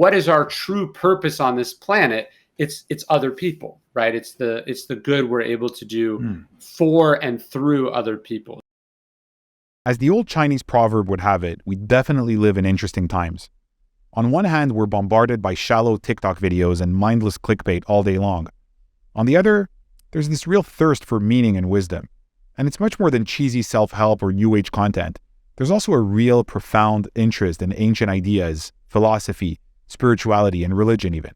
what is our true purpose on this planet? It's other people, right? It's the good we're able to do for and through other people. As the old Chinese proverb would have it, we definitely live in interesting times. On one hand, we're bombarded by shallow TikTok videos and mindless clickbait all day long. On the other, there's this real thirst for meaning and wisdom. And it's much more than cheesy self-help or new age content. There's also a real profound interest in ancient ideas, philosophy, spirituality, and religion even.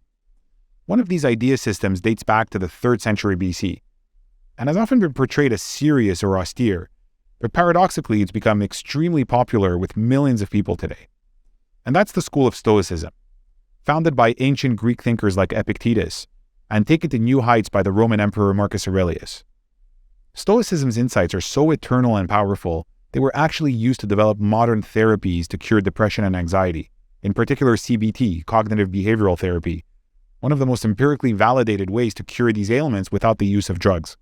One of these idea systems dates back to the 3rd century BC and has often been portrayed as serious or austere, but paradoxically it's become extremely popular with millions of people today. And that's the school of Stoicism, founded by ancient Greek thinkers like Epictetus and taken to new heights by the Roman Emperor Marcus Aurelius. Stoicism's insights are so eternal and powerful, they were actually used to develop modern therapies to cure depression and anxiety, in particular CBT, cognitive behavioral therapy, one of the most empirically validated ways to cure these ailments without the use of drugs.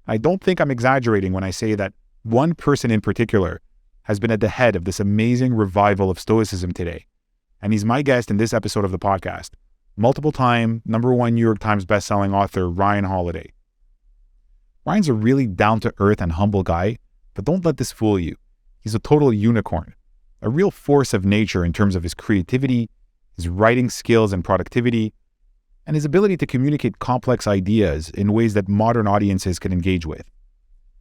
I don't think I'm exaggerating when I say that one person in particular has been at the head of this amazing revival of Stoicism today, and he's my guest in this episode of the podcast, multiple-time #1 New York Times bestselling author Ryan Holiday. Ryan's a really down-to-earth and humble guy, but don't let this fool you. He's a total unicorn, a real force of nature in terms of his creativity, his writing skills and productivity, and his ability to communicate complex ideas in ways that modern audiences can engage with.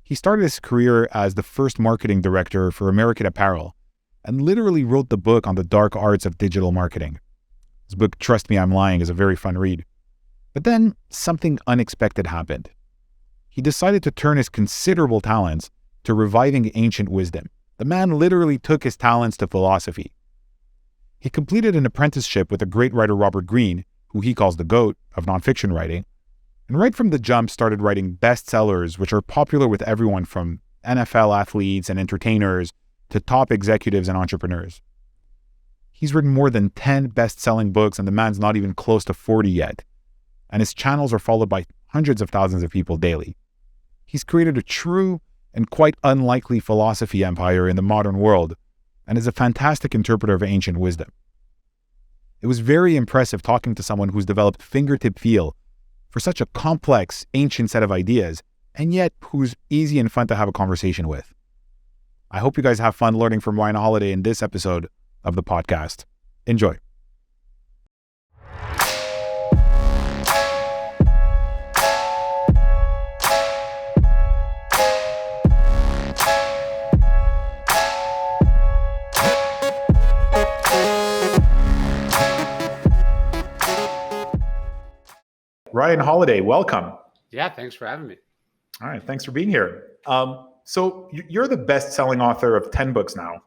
He started his career as the first marketing director for American Apparel and literally wrote the book on the dark arts of digital marketing. His book, Trust Me, I'm Lying, is a very fun read. But then something unexpected happened. He decided to turn his considerable talents to reviving ancient wisdom. The man literally took his talents to philosophy. He completed an apprenticeship with the great writer Robert Greene, who he calls the GOAT of nonfiction writing, and right from the jump started writing bestsellers which are popular with everyone from NFL athletes and entertainers to top executives and entrepreneurs. He's written more than 10 best-selling books and the man's not even close to 40 yet, and his channels are followed by hundreds of thousands of people daily. He's created a true and quite unlikely philosophy empire in the modern world and is a fantastic interpreter of ancient wisdom. It was very impressive talking to someone who's developed fingertip feel for such a complex, ancient set of ideas, and yet who's easy and fun to have a conversation with. I hope you guys have fun learning from Ryan Holiday in this episode of the podcast. Enjoy. Ryan Holiday, welcome. Yeah, thanks for having me. All right, thanks for being here. So you're the best-selling author of 10 books now,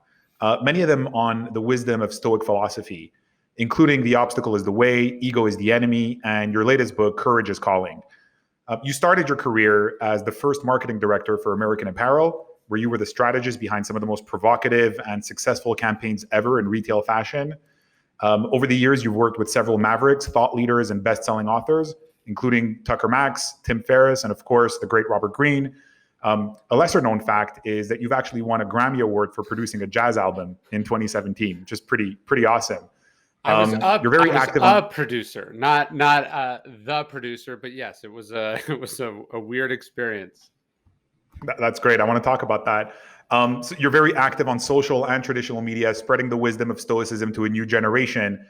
many of them on the wisdom of Stoic philosophy, including The Obstacle is the Way, Ego is the Enemy, and your latest book, Courage is Calling. You started your career as the first marketing director for American Apparel, where you were the strategist behind some of the most provocative and successful campaigns ever in retail fashion. Over the years, you've worked with several mavericks, thought leaders, and best-selling authors, including Tucker Max, Tim Ferriss, and of course, the great Robert Greene. A lesser-known fact is that you've actually won a Grammy Award for producing a jazz album in 2017, which is pretty awesome. You're very active. A producer, not the producer, but yes, it was a weird experience. That's great. I want to talk about that. So you're very active on social and traditional media, spreading the wisdom of Stoicism to a new generation.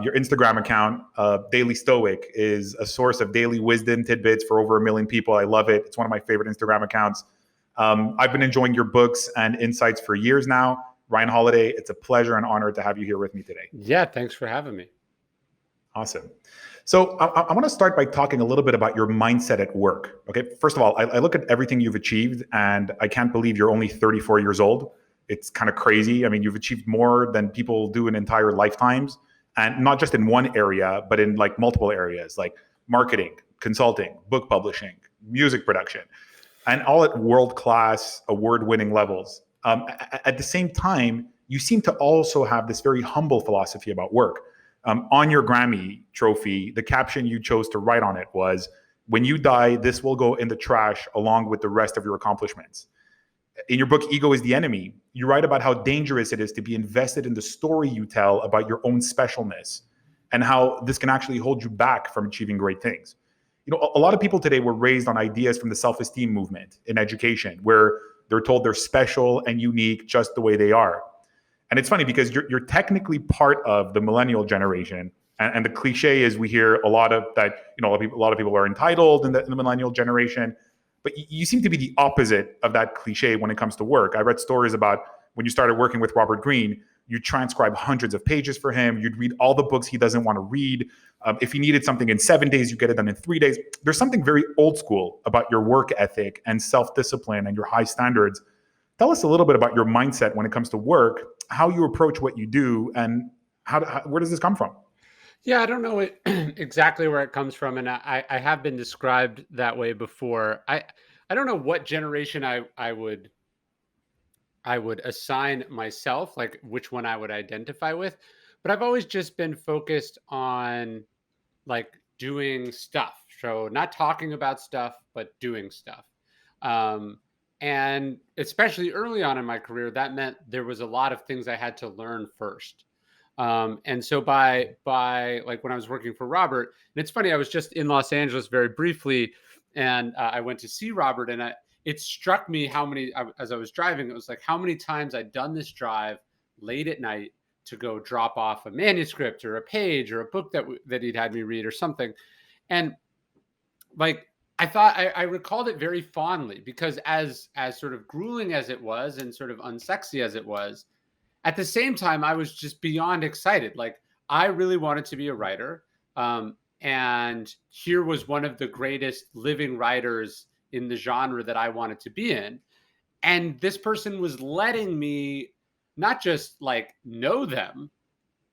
Your Instagram account, Daily Stoic, is a source of daily wisdom tidbits for over 1 million people. I love it. It's one of my favorite Instagram accounts. I've been enjoying your books and insights for years now. Ryan Holiday, it's a pleasure and honor to have you here with me today. Yeah, thanks for having me. Awesome. So I want to start by talking a little bit about your mindset at work. Okay, first of all, I look at everything you've achieved and I can't believe you're only 34 years old. It's kind of crazy. I mean, you've achieved more than people do in entire lifetimes. And not just in one area, but in like multiple areas like marketing, consulting, book publishing, music production, and all at world-class, award-winning levels. At the same time, you seem to also have this very humble philosophy about work. On your Grammy trophy, the caption you chose to write on it was, "When you die, this will go in the trash along with the rest of your accomplishments." In your book, Ego is the Enemy, you write about how dangerous it is to be invested in the story you tell about your own specialness. and how this can actually hold you back from achieving great things. A lot of people today were raised on ideas from the self-esteem movement in education, where they're told they're special and unique just the way they are. And it's funny because you're technically part of the millennial generation. And the cliche is we hear a lot of that, a lot of people are entitled in the millennial generation. But you seem to be the opposite of that cliche when it comes to work. I read stories about when you started working with Robert Greene, you transcribe hundreds of pages for him. You'd read all the books he doesn't want to read. If he needed something in 7 days, you get it done in 3 days. There's something very old school about your work ethic and self-discipline and your high standards. Tell us a little bit about your mindset when it comes to work, how you approach what you do, and where does this come from? Yeah, I don't know exactly where it comes from, and I have been described that way before. I don't know what generation I would assign myself, like which one I would identify with, but I've always just been focused on like doing stuff. So not talking about stuff, but doing stuff. Um, and especially early on in my career, that meant there was a lot of things I had to learn first. And so by like when I was working for Robert, and it's funny, I was just in Los Angeles very briefly, and I went to see Robert, and it struck me how many, as I was driving, it was like how many times I'd done this drive late at night to go drop off a manuscript or a page or a book that he'd had me read or something. And like, I recalled it very fondly because as sort of grueling as it was and sort of unsexy as it was, at the same time, I was just beyond excited. Like, I really wanted to be a writer. And here was one of the greatest living writers in the genre that I wanted to be in. And this person was letting me not just like know them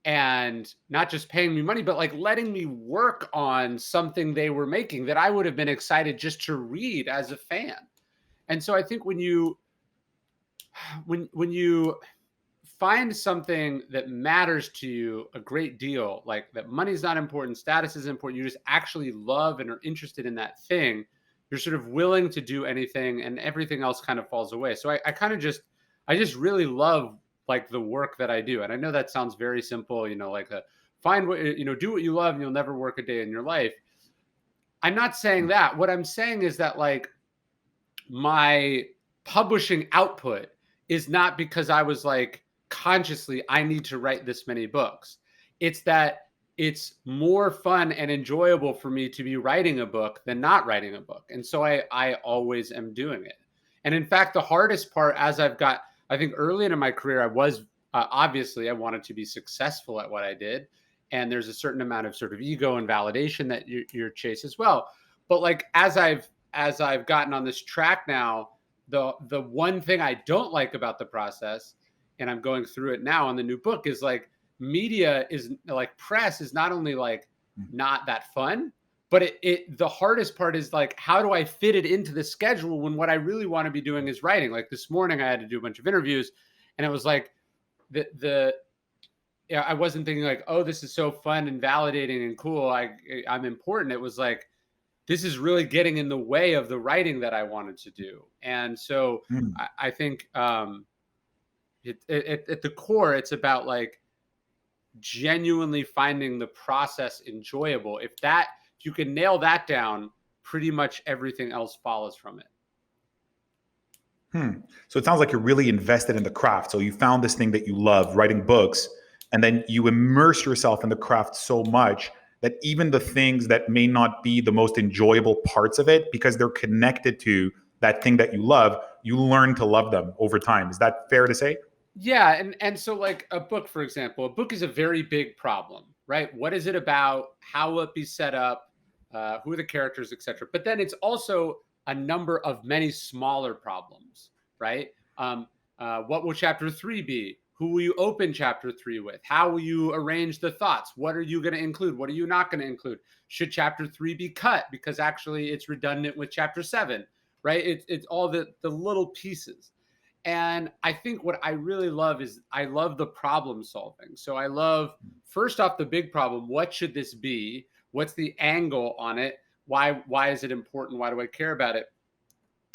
and not just paying me money, but like letting me work on something they were making that I would have been excited just to read as a fan. And so I think when you find something that matters to you a great deal, like that money's not important, status is important, you just actually love and are interested in that thing, you're sort of willing to do anything and everything else kind of falls away. So I kind of I just really love like the work that I do. And I know that sounds very simple, like find what, do what you love and you'll never work a day in your life. I'm not saying that. What I'm saying is that like my publishing output is not because I was like, consciously, I need to write this many books. It's that it's more fun and enjoyable for me to be writing a book than not writing a book. And so I always am doing it. And in fact, the hardest part as I think early in my career, I was obviously I wanted to be successful at what I did. And there's a certain amount of sort of ego and validation that you chase as well. But like, as I've gotten on this track now, the one thing I don't like about the process, and I'm going through it now in the new book, is like media is like press is not only like not that fun, but the hardest part is like, how do I fit it into the schedule when what I really want to be doing is writing? Like this morning I had to do a bunch of interviews and it was like I wasn't thinking like, oh, this is so fun and validating and cool. I'm important. It was like, this is really getting in the way of the writing that I wanted to do. And so I think, at the core, it's about like genuinely finding the process enjoyable. If you can nail that down, pretty much everything else follows from it. So it sounds like you're really invested in the craft. So you found this thing that you love, writing books, and then you immerse yourself in the craft so much that even the things that may not be the most enjoyable parts of it, because they're connected to that thing that you love, you learn to love them over time. Is that fair to say? Yeah. And so like a book, for example, a book is a very big problem, right? What is it about? How will it be set up? Who are the characters, etc. But then it's also a number of many smaller problems, right? What will chapter 3 be? Who will you open chapter 3 with? How will you arrange the thoughts? What are you going to include? What are you not going to include? Should chapter 3 be cut because actually it's redundant with chapter 7, right? It's all the little pieces. And I think what I really love is I love the problem solving. So I love, first off, the big problem. What should this be? What's the angle on it? Why is it important? Why do I care about it?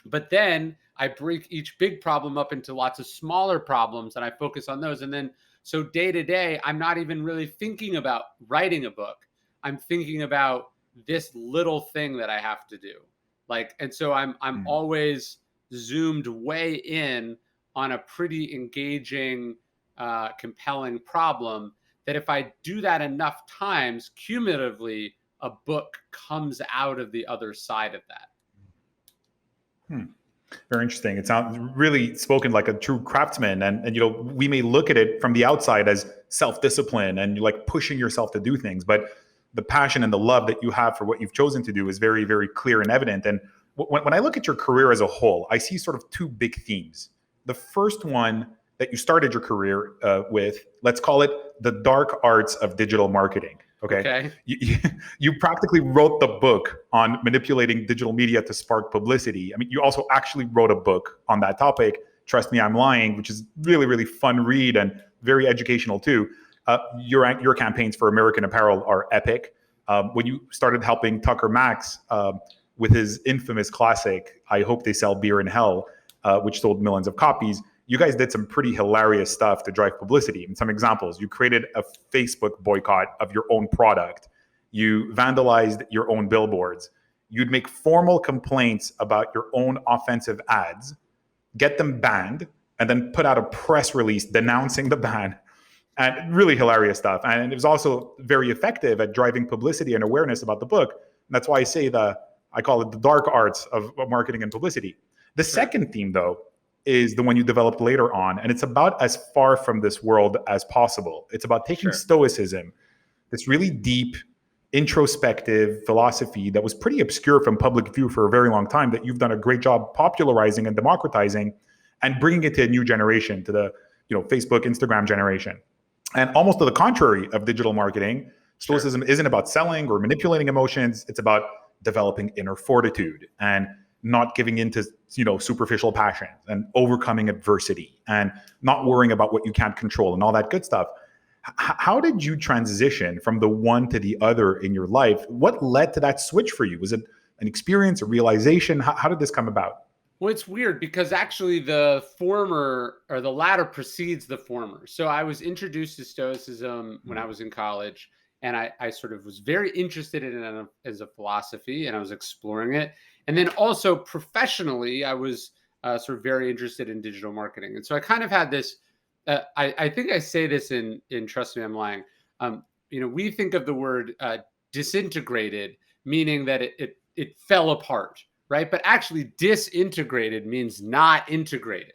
But then I break each big problem up into lots of smaller problems and I focus on those. And then So day to day, I'm not even really thinking about writing a book. I'm thinking about this little thing that I have to do. Like, and so I'm Mm. always zoomed way in on a pretty engaging, compelling problem that if I do that enough times, cumulatively, a book comes out of the other side of that. Hmm. Very interesting. It sounds really spoken like a true craftsman. And we may look at it from the outside as self-discipline and like pushing yourself to do things, but the passion and the love that you have for what you've chosen to do is very, very clear and evident. And when I look at your career as a whole, I see sort of two big themes. The first one that you started your career with, let's call it the dark arts of digital marketing. Okay. Okay. You practically wrote the book on manipulating digital media to spark publicity. I mean, you also actually wrote a book on that topic, Trust Me, I'm Lying, which is really, really fun read and very educational too. Your campaigns for American Apparel are epic. When you started helping Tucker Max with his infamous classic, I Hope They Sell Beer in Hell, which sold millions of copies, you guys did some pretty hilarious stuff to drive publicity. And some examples, you created a Facebook boycott of your own product. You vandalized your own billboards. You'd make formal complaints about your own offensive ads, get them banned, and then put out a press release denouncing the ban. And really hilarious stuff. And it was also very effective at driving publicity and awareness about the book. And that's why I call it the dark arts of marketing and publicity. The second theme, though, is the one you developed later on. And it's about as far from this world as possible. It's about taking Stoicism, this really deep, introspective philosophy that was pretty obscure from public view for a very long time, that you've done a great job popularizing and democratizing and bringing it to a new generation, to the Facebook, Instagram generation. And almost to the contrary of digital marketing, Stoicism isn't about selling or manipulating emotions. It's about developing inner fortitude and not giving into superficial passions and overcoming adversity and not worrying about what you can't control and all that good stuff. How did you transition from the one to the other in your life? What led to that switch for you? Was it an experience, a realization? How did this come about? Well, it's weird because actually the former or the latter precedes the former. So I was introduced to Stoicism when I was in college, and I sort of was very interested in it as a philosophy, and I was exploring it. And then also professionally, I was sort of very interested in digital marketing. And so I kind of had this, I think I say this in Trust Me, I'm Lying. We think of the word disintegrated, meaning that it fell apart, right? But actually disintegrated means not integrated,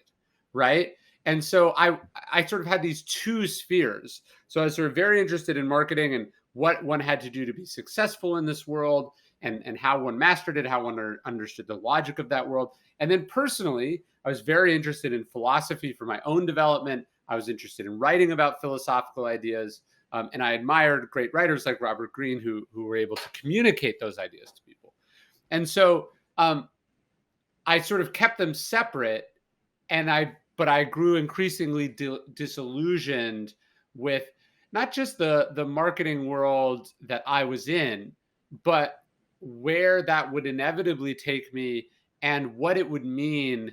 right? And so I sort of had these two spheres. So I was sort of very interested in marketing and what one had to do to be successful in this world, and how one mastered it, how one understood the logic of that world. And then personally, I was very interested in philosophy for my own development. I was interested in writing about philosophical ideas. And I admired great writers like Robert Greene who were able to communicate those ideas to people. And so I sort of kept them separate, but I grew increasingly disillusioned with not just the marketing world that I was in, but where that would inevitably take me and what it would mean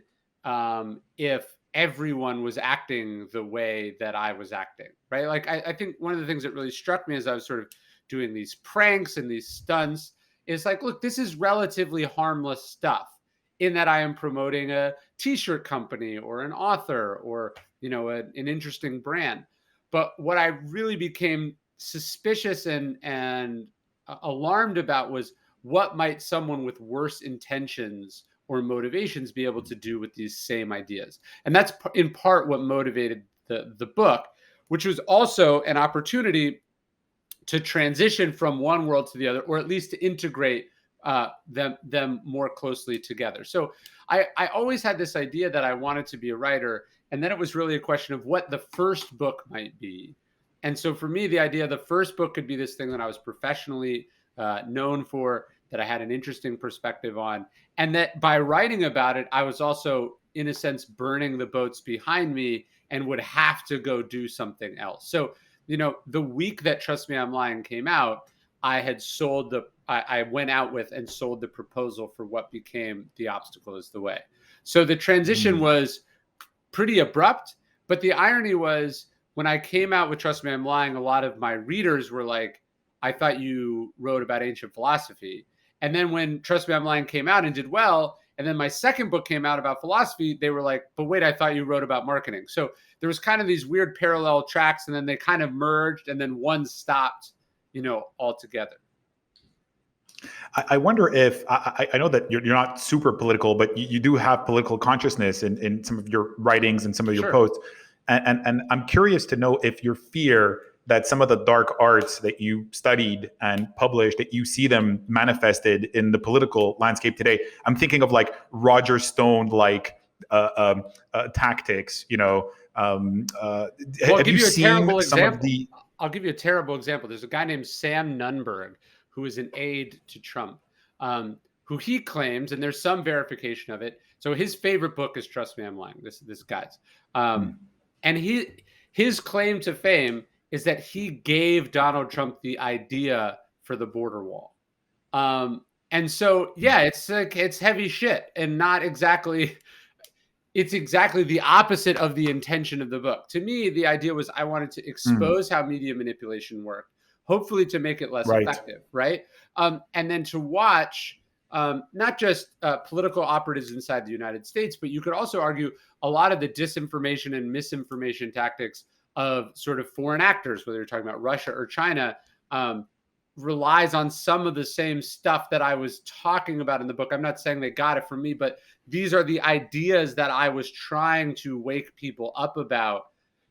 if everyone was acting the way that I was acting, right? Like, I think one of the things that really struck me as I was sort of doing these pranks and these stunts is like, look, this is relatively harmless stuff in that I am promoting a t-shirt company or an author or, an interesting brand. But what I really became suspicious and alarmed about was what might someone with worse intentions or motivations be able to do with these same ideas. And that's in part what motivated the book, which was also an opportunity to transition from one world to the other, or at least to integrate them more closely together. So I always had this idea that I wanted to be a writer, and then it was really a question of what the first book might be. And so for me, the idea of the first book could be this thing that I was professionally known for, that I had an interesting perspective on, and that by writing about it, I was also, in a sense, burning the boats behind me and would have to go do something else. So, the week that Trust Me, I'm Lying came out, I went out with and sold the proposal for what became The Obstacle Is the Way. So the transition was pretty abrupt, but the irony was when I came out with Trust Me, I'm Lying, a lot of my readers were like, I thought you wrote about ancient philosophy. And then when Trust Me, I'm Lying came out and did well, and then my second book came out about philosophy, they were like, but wait, I thought you wrote about marketing. So there was kind of these weird parallel tracks, and then they kind of merged, and then one stopped, altogether. I wonder if I know that you're not super political, but you do have political consciousness in some of your writings and some of your Sure. posts. And I'm curious to know if your fear that some of the dark arts that you studied and published, that you see them manifested in the political landscape today. I'm thinking of like Roger Stone, like tactics, Well, have you seen some of the, I'll give you a terrible example. There's a guy named Sam Nunberg who is an aide to Trump, who he claims, and there's some verification of it. So his favorite book is Trust Me, I'm Lying. This guy's, and his claim to fame is that he gave Donald Trump the idea for the border wall. And so, yeah, it's heavy shit and not exactly. It's exactly the opposite of the intention of the book. To me, the idea was I wanted to expose how media manipulation worked, hopefully to make it less right? effective, right? And then to watch not just political operatives inside the United States, but you could also argue a lot of the disinformation and misinformation tactics of sort of foreign actors, whether you're talking about Russia or China, relies on some of the same stuff that I was talking about in the book. I'm not saying they got it from me, but these are the ideas that I was trying to wake people up about,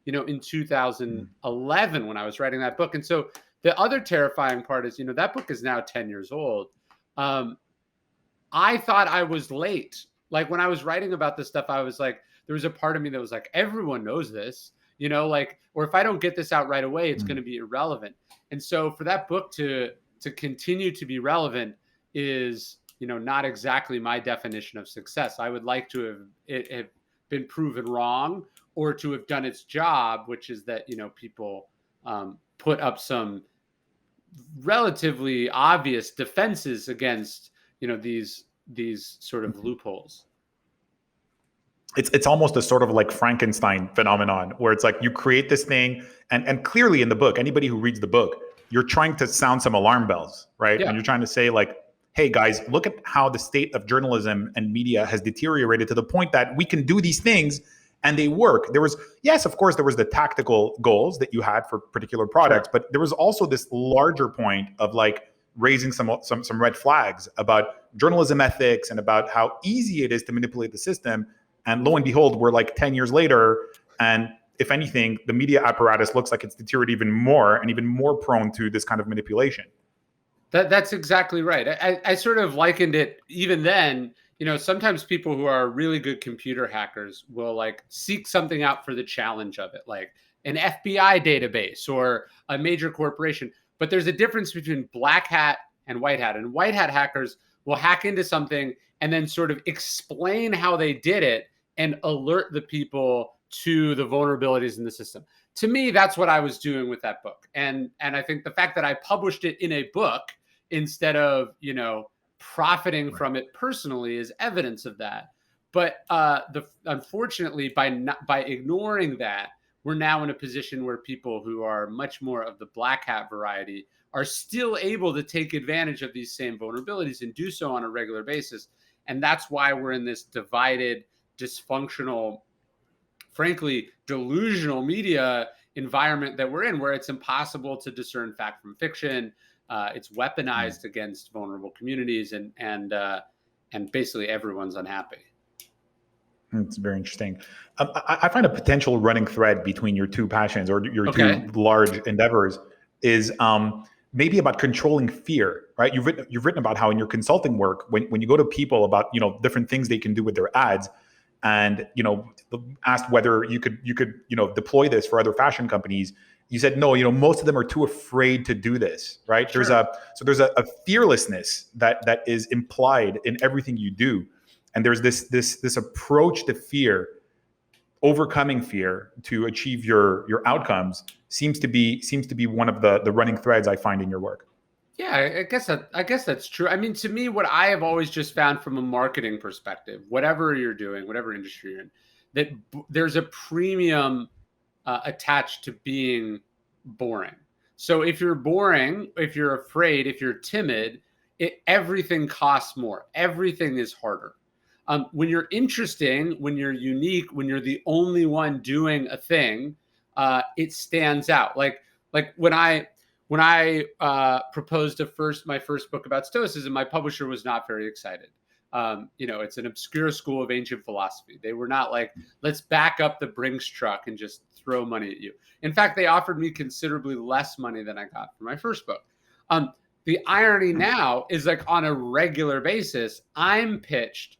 in 2011 when I was writing that book. And so the other terrifying part is, that book is now 10 years old. I thought I was late. Like when I was writing about this stuff, I was like, there was a part of me that was like, everyone knows this, or if I don't get this out right away, it's going to be irrelevant. And so for that book to continue to be relevant is, not exactly my definition of success. I would like to have been proven wrong, or to have done its job, which is that, people put up some relatively obvious defenses against, these sort of loopholes. It's almost a sort of like Frankenstein phenomenon where it's like you create this thing and clearly in the book, anybody who reads the book, you're trying to sound some alarm bells, right? Yeah. And you're trying to say like, hey guys, look at how the state of journalism and media has deteriorated to the point that we can do these things and they work. There was, yes, of course, there was the tactical goals that you had for particular products, but there was also this larger point of like raising some red flags about journalism ethics and about how easy it is to manipulate the system. And lo and behold, we're like 10 years later. And if anything, the media apparatus looks like it's deteriorated even more and even more prone to this kind of manipulation. That's exactly right. I sort of likened it even then. Sometimes people who are really good computer hackers will like seek something out for the challenge of it, like an FBI database or a major corporation. But there's a difference between black hat and white hat. And white hat hackers will hack into something and then sort of explain how they did it and alert the people to the vulnerabilities in the system. To me, that's what I was doing with that book. And I think the fact that I published it in a book instead of, profiting from it personally is evidence of that. But unfortunately, by ignoring that, we're now in a position where people who are much more of the black hat variety are still able to take advantage of these same vulnerabilities and do so on a regular basis. And that's why we're in this divided, dysfunctional, frankly, delusional media environment that we're in, where it's impossible to discern fact from fiction. It's weaponized against vulnerable communities, and basically everyone's unhappy. It's very interesting. I find a potential running thread between your two passions or your Okay. two large endeavors is maybe about controlling fear, right? You've written about how in your consulting work, when you go to people about different things they can do with their ads, and asked whether you could deploy this for other fashion companies, you said no. Most of them are too afraid to do this, right? Sure. There's a fearlessness that is implied in everything you do, and there's this approach to fear, overcoming fear to achieve your outcomes seems to be one of the running threads I find in your work. Yeah, I guess that's true. I mean, to me, what I have always just found from a marketing perspective, whatever you're doing, whatever industry you're in, that there's a premium attached to being boring. So if you're boring, if you're afraid, if you're timid, everything costs more. Everything is harder. When you're interesting, when you're unique, when you're the only one doing a thing, it stands out. Like when I proposed my first book about Stoicism, my publisher was not very excited. It's an obscure school of ancient philosophy. They were not like, let's back up the Brinks truck and just throw money at you. In fact, they offered me considerably less money than I got for my first book. The irony now is, like, on a regular basis, I'm pitched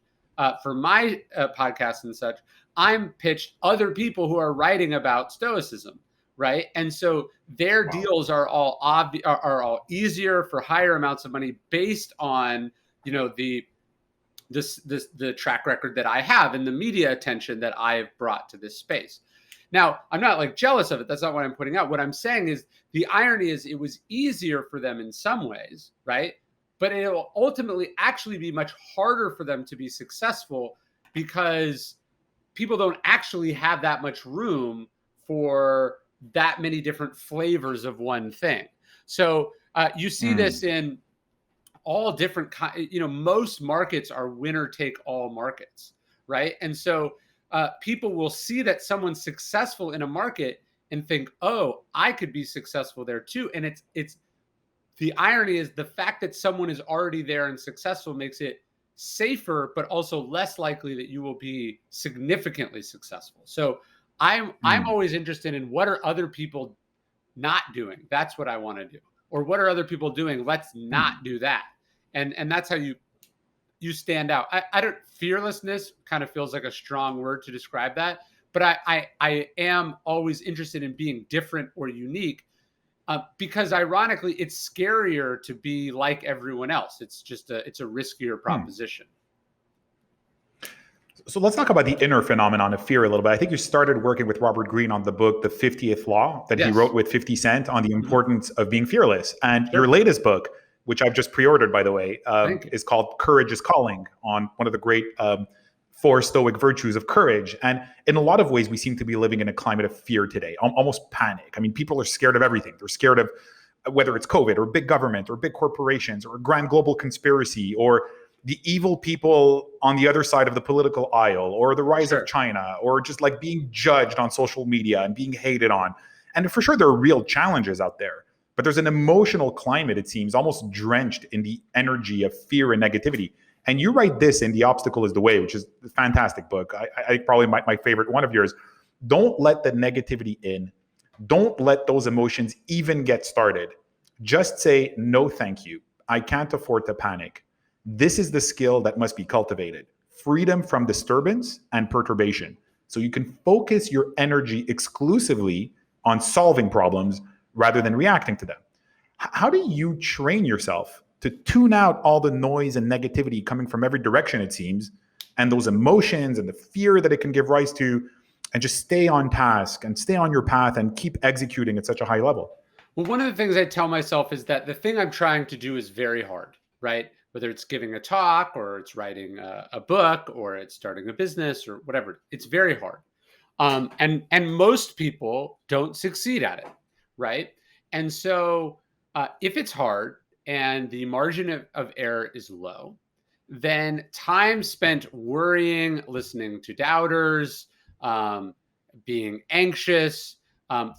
for my podcast and such. I'm pitched other people who are writing about Stoicism, right? And so their deals are all are all easier for higher amounts of money based on the track record that I have and the media attention that I have brought to this space. Now, I'm not like jealous of it. That's not what I'm putting out. What I'm saying is the irony is it was easier for them in some ways, right? But it will ultimately actually be much harder for them to be successful because people don't actually have that much room for that many different flavors of one thing. So you see this in all different most markets are winner take all markets, right? And so people will see that someone's successful in a market and think, oh, I could be successful there too. And it's the irony is the fact that someone is already there and successful makes it safer, but also less likely that you will be significantly successful. So I'm always interested in what are other people not doing. That's what I want to do. Or what are other people doing? Let's not do that. And that's how you stand out. I don't, fearlessness kind of feels like a strong word to describe that, but I am always interested in being different or unique because ironically, it's scarier to be like everyone else. It's a riskier proposition. So let's talk about the inner phenomenon of fear a little bit. I think you started working with Robert Greene on the book, The 50th Law, that he wrote with 50 Cent on the importance of being fearless. And your latest book, which I've just pre-ordered, by the way, is called Courage is Calling, on one of the great 4 Stoic virtues of courage. And in a lot of ways, we seem to be living in a climate of fear today, almost panic. I mean, people are scared of everything. They're scared of whether it's COVID or big government or big corporations or a grand global conspiracy or the evil people on the other side of the political aisle or the rise of China or just like being judged on social media and being hated on. And for sure, there are real challenges out there. But there's an emotional climate, it seems, almost drenched in the energy of fear and negativity. And you write this in The Obstacle is the Way, which is a fantastic book. I probably my favorite one of yours. Don't let the negativity in. Don't let those emotions even get started. Just say, no, thank you. I can't afford to panic. This is the skill that must be cultivated. Freedom from disturbance and perturbation. So you can focus your energy exclusively on solving problems rather than reacting to them. How do you train yourself to tune out all the noise and negativity coming from every direction, it seems, and those emotions and the fear that it can give rise to, and just stay on task and stay on your path and keep executing at such a high level? Well, one of the things I tell myself is that the thing I'm trying to do is very hard, right? Whether it's giving a talk or it's writing a book or it's starting a business or whatever, it's very hard. And most people don't succeed at it, right? And so if it's hard and the margin of error is low, then time spent worrying, listening to doubters, being anxious,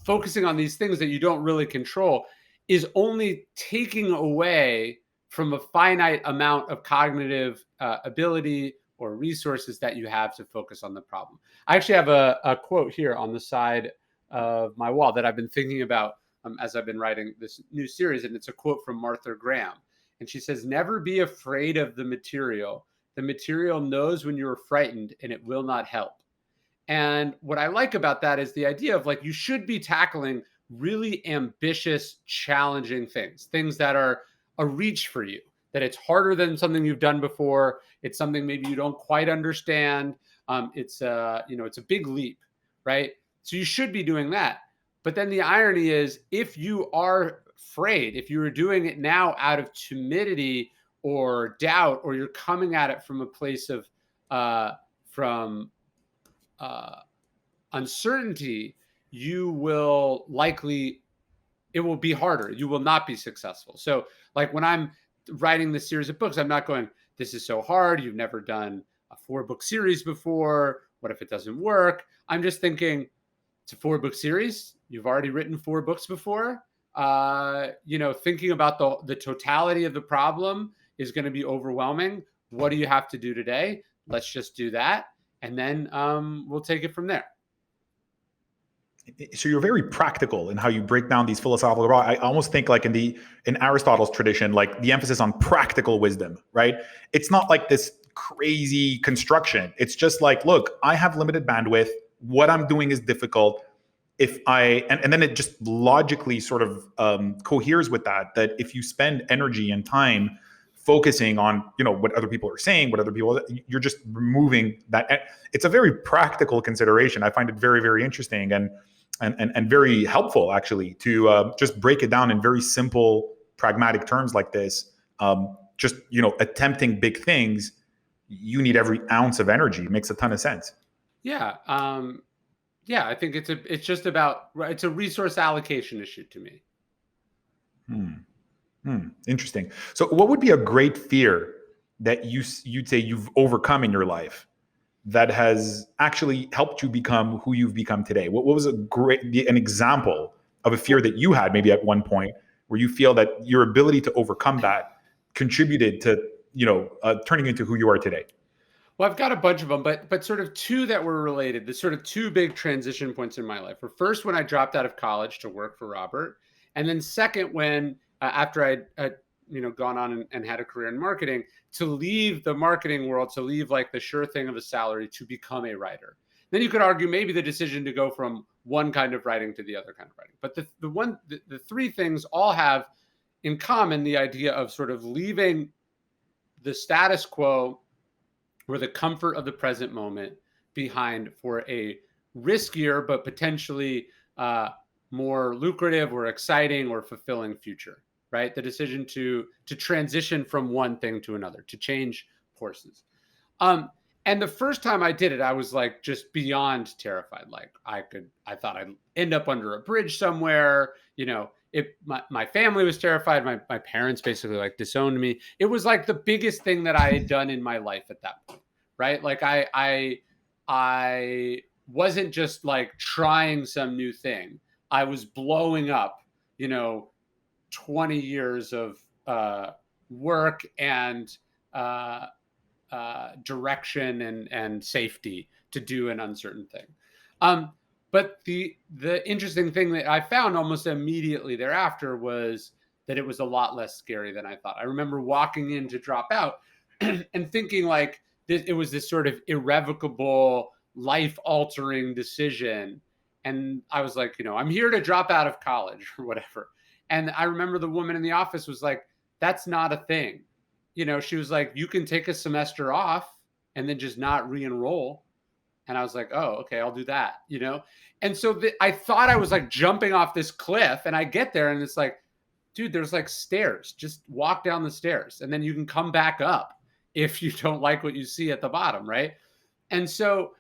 focusing on these things that you don't really control is only taking away from a finite amount of cognitive ability or resources that you have to focus on the problem. I actually have a quote here on the side of my wall that I've been thinking about as I've been writing this new series. And it's a quote from Martha Graham. And she says, never be afraid of the material. The material knows when you're frightened and it will not help. And what I like about that is the idea of like, you should be tackling really ambitious, challenging things that are a reach for you, that it's harder than something you've done before. It's something maybe you don't quite understand. It's a big leap, right? So you should be doing that. But then the irony is, if you are afraid, if you are doing it now out of timidity or doubt, or you're coming at it from a place of uncertainty, you will likely, it will be harder. You will not be successful. So like when I'm writing this series of books, I'm not going, this is so hard. You've never done a 4-book series before. What if it doesn't work? I'm just thinking, it's a 4-book series. You've already written 4 books before. Thinking about the totality of the problem is going to be overwhelming. What do you have to do today? Let's just do that. And then we'll take it from there. So you're very practical in how you break down these philosophical. I almost think like in Aristotle's tradition, like the emphasis on practical wisdom, right? It's not like this crazy construction. It's just like, look, I have limited bandwidth. What I'm doing is difficult. If I and then it just logically sort of coheres with that if you spend energy and time focusing on what other people are saying, what other people, you're just removing that. It's a very practical consideration. I find it very, very interesting and very helpful actually to just break it down in very simple, pragmatic terms like this. Just attempting big things, you need every ounce of energy. It makes a ton of sense. Yeah. I think it's just about, it's a resource allocation issue to me. Interesting. So what would be a great fear that you'd say you've overcome in your life that has actually helped you become who you've become today? What was an example of a fear that you had maybe at one point where you feel that your ability to overcome that contributed to turning into who you are today? Well, I've got a bunch of them, but sort of 2 that were related. The sort of 2 big transition points in my life were, first when I dropped out of college to work for Robert, and then second when after I'd gone on and had a career in marketing, to leave the marketing world, to leave like the sure thing of a salary to become a writer. Then you could argue maybe the decision to go from one kind of writing to the other kind of writing. But the 3 things all have in common the idea of sort of leaving the status quo or the comfort of the present moment behind for a riskier but potentially more lucrative or exciting or fulfilling future, right? The decision to transition from one thing to another, to change courses. And the first time I did it, I was like just beyond terrified. Like I thought I'd end up under a bridge somewhere. My family was terrified. My parents basically like disowned me. It was like the biggest thing that I had done in my life at that point, right? Like I wasn't just like trying some new thing. I was blowing up, 20 years of work and direction and safety to do an uncertain thing. But the interesting thing that I found almost immediately thereafter was that it was a lot less scary than I thought. I remember walking in to drop out and thinking like it was this sort of irrevocable, life-altering decision. And I was like, I'm here to drop out of college or whatever. And I remember the woman in the office was like, that's not a thing. She was like, you can take a semester off and then just not re-enroll. And I was like, oh, okay, I'll do that, And so I thought I was like jumping off this cliff, and I get there and it's like, dude, there's like stairs. Just walk down the stairs and then you can come back up if you don't like what you see at the bottom, right? And so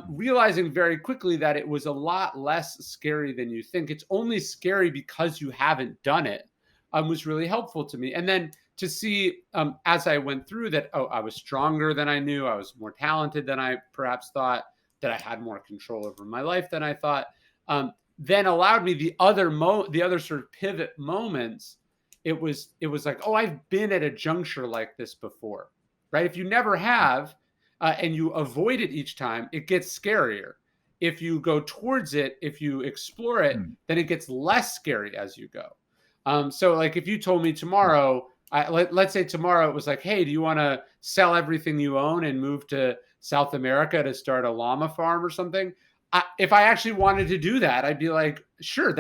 realizing very quickly that it was a lot less scary than you think. It's only scary because you haven't done it, was really helpful to me. And then to see as I went through that, I was stronger than I knew. I was more talented than I perhaps thought, that I had more control over my life than I thought, then allowed me the other sort of pivot moments. It was like, I've been at a juncture like this before, right? If you never have, and you avoid it each time, it gets scarier. If you go towards it, if you explore it, then it gets less scary as you go. So like if you told me tomorrow, let's say tomorrow it was like, hey, do you want to sell everything you own and move to South America to start a llama farm or something? If I actually wanted to do that, I'd be like, sure,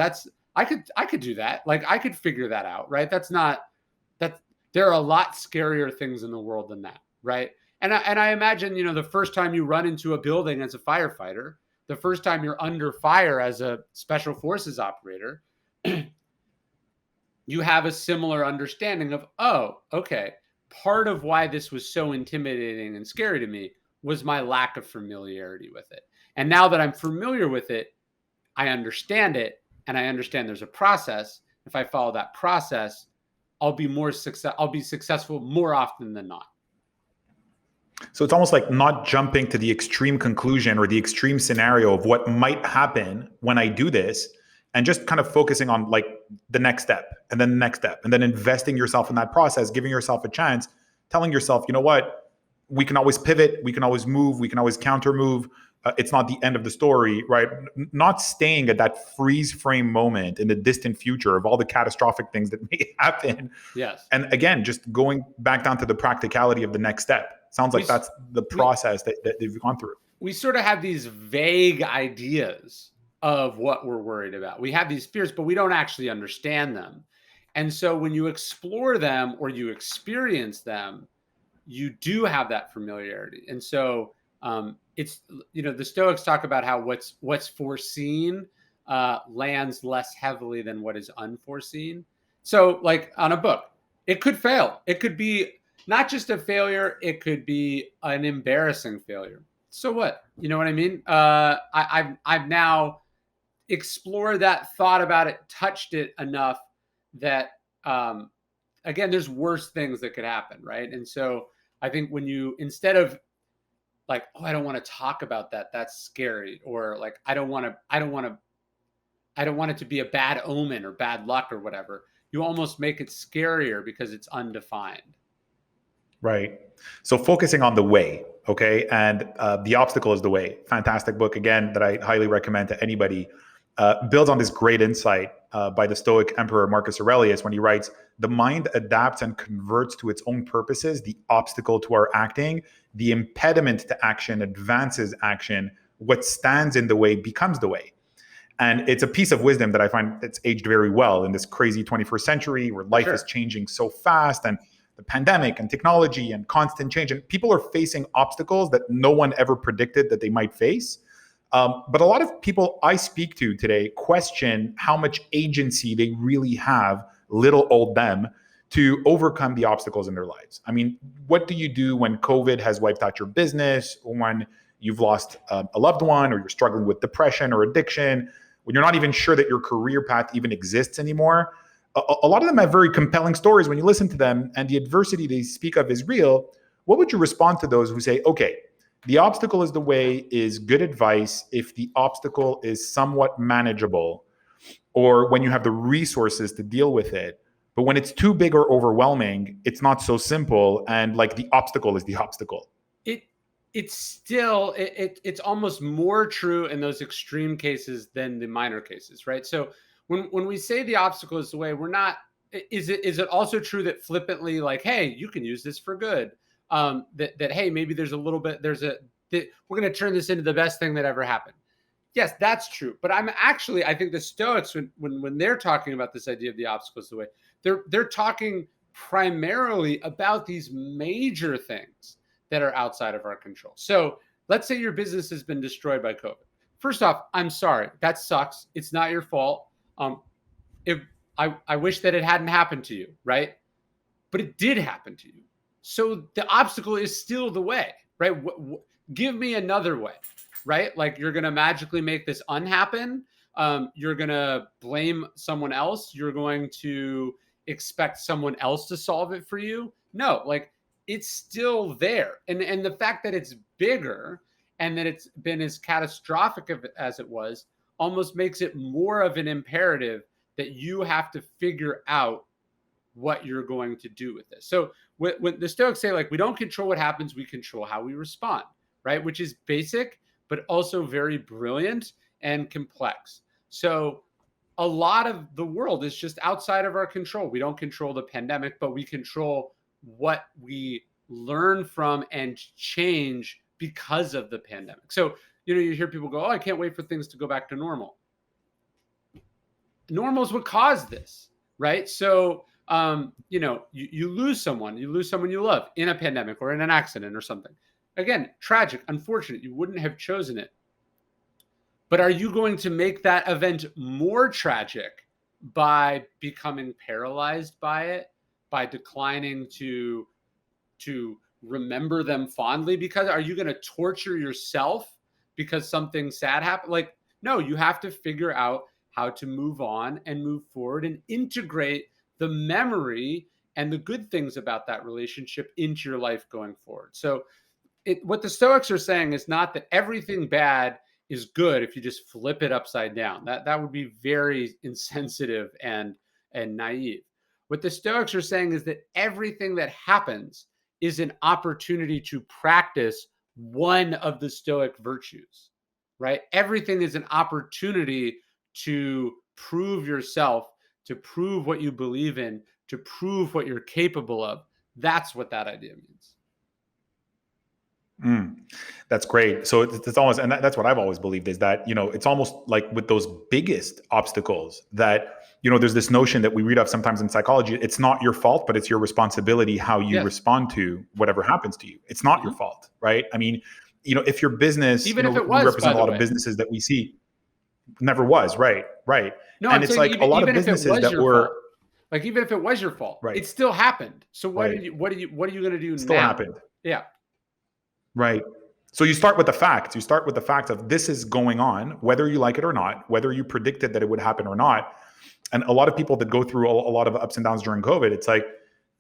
I could do that. Like I could figure that out, right? There are a lot scarier things in the world than that, right? And I imagine, the first time you run into a building as a firefighter, the first time you're under fire as a special forces operator, you have a similar understanding of, okay, part of why this was so intimidating and scary to me was my lack of familiarity with it. And now that I'm familiar with it, I understand it and I understand there's a process. If I follow that process, I'll be successful more often than not. So it's almost like not jumping to the extreme conclusion or the extreme scenario of what might happen when I do this, and just kind of focusing on like the next step and then the next step, and then investing yourself in that process, giving yourself a chance, telling yourself, you know what, we can always pivot, we can always move, we can always counter move. It's not the end of the story, right? Not staying at that freeze frame moment in the distant future of all the catastrophic things that may happen. Yes. And again, just going back down to the practicality of the next step. Sounds like that's the process that they've gone through. We sort of have these vague ideas of what we're worried about. We have these fears, but we don't actually understand them. And so when you explore them or you experience them, you do have that familiarity. And so it's, the Stoics talk about how what's foreseen lands less heavily than what is unforeseen. So like on a book, it could fail. It could be not just a failure, it could be an embarrassing failure. So what? You know what I mean? I've now explored that, thought about it, touched it enough that again, there's worse things that could happen, right? And so I think when you, instead of like, oh, I don't want to talk about that, that's scary, or like I don't want it to be a bad omen or bad luck or whatever, you almost make it scarier because it's undefined. Right. So focusing on the way, okay, and The Obstacle is the Way. Fantastic book, again, that I highly recommend to anybody. Builds on this great insight by the Stoic Emperor Marcus Aurelius when he writes, the mind adapts and converts to its own purposes the obstacle to our acting, the impediment to action advances action, what stands in the way becomes the way. And it's a piece of wisdom that I find that's aged very well in this crazy 21st century where life is changing so fast, and the pandemic and technology and constant change. And people are facing obstacles that no one ever predicted that they might face. But a lot of people I speak to today question how much agency they really have, little old them, to overcome the obstacles in their lives. I mean, what do you do when COVID has wiped out your business, or when you've lost a loved one, or you're struggling with depression or addiction, when you're not even sure that your career path even exists anymore? A lot of them have very compelling stories when you listen to them, and the adversity they speak of is real. What would you respond to those who say, okay, the obstacle is the way is good advice if the obstacle is somewhat manageable, or when you have the resources to deal with it, but when it's too big or overwhelming, it's not so simple, and like the obstacle is the obstacle? It's almost more true in those extreme cases than the minor cases, right? So when we say the obstacle is the way, we're not, is it also true that flippantly, like, hey, you can use this for good, that hey, maybe there's a little bit, that we're going to turn this into the best thing that ever happened? Yes, that's true. But I think the Stoics, when they're talking about this idea of the obstacle is the way, they're talking primarily about these major things that are outside of our control. So let's say your business has been destroyed by COVID. First off, I'm sorry. That sucks. It's not your fault. If I wish that it hadn't happened to you, right? But it did happen to you. So the obstacle is still the way, right? Give me another way, right? Like, you're going to magically make this unhappen. You're going to blame someone else. You're going to expect someone else to solve it for you. No, like, it's still there. And the fact that it's bigger and that it's been as catastrophic as it was almost makes it more of an imperative that you have to figure out what you're going to do with this. So when the Stoics say, like, we don't control what happens, we control how we respond, right? Which is basic, but also very brilliant and complex. So a lot of the world is just outside of our control. We don't control the pandemic, but we control what we learn from and change because of the pandemic. So, you hear people go, oh, I can't wait for things to go back to normal. Normal is what caused this, right? So, you lose someone you love in a pandemic or in an accident or something. Again, tragic, unfortunate. You wouldn't have chosen it. But are you going to make that event more tragic by becoming paralyzed by it, by declining to remember them fondly? Because are you going to torture yourself because something sad happened? Like, No, you have to figure out how to move on and move forward and integrate the memory and the good things about that relationship into your life going forward. So what the Stoics are saying is not that everything bad is good if you just flip it upside down. That would be very insensitive and naive. What the Stoics are saying is that everything that happens is an opportunity to practice one of the Stoic virtues, right? Everything is an opportunity to prove yourself, to prove what you believe in, to prove what you're capable of. That's what that idea means. Mm, that's great. So it's almost, and that's what I've always believed is that, it's almost like with those biggest obstacles that, there's this notion that we read of sometimes in psychology. It's not your fault, but it's your responsibility how you Yes. respond to whatever happens to you. It's not your fault, right? I mean, if your business, Even if it we was, by represent a the lot of way. businesses that we see, never was, right, right. No, And I'm it's saying like a lot of even if it businesses was that your were, fault, like even if it was your fault, right, it still happened. So what right, are you going to do still now? happened. Yeah. Right. So you start with the facts. You start with the fact of this is going on, whether you like it or not, whether you predicted that it would happen or not. And a lot of people that go through a lot of ups and downs during COVID, it's like,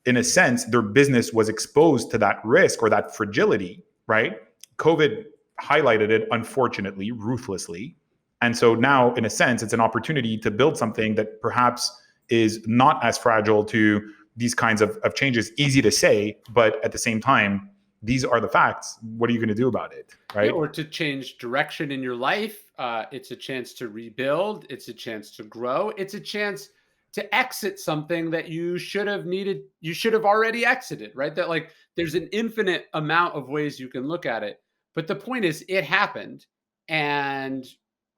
in a sense, their business was exposed to that risk or that fragility, right? COVID highlighted it, unfortunately, ruthlessly. And so now, in a sense, it's an opportunity to build something that perhaps is not as fragile to these kinds of changes. Easy to say, but at the same time, these are the facts. What are you going to do about it, Yeah, right? or to change direction in your life. It's a chance to rebuild. It's a chance to grow. It's a chance to exit something that you should have already exited, right? That like there's an infinite amount of ways you can look at it. But the point is, it happened. And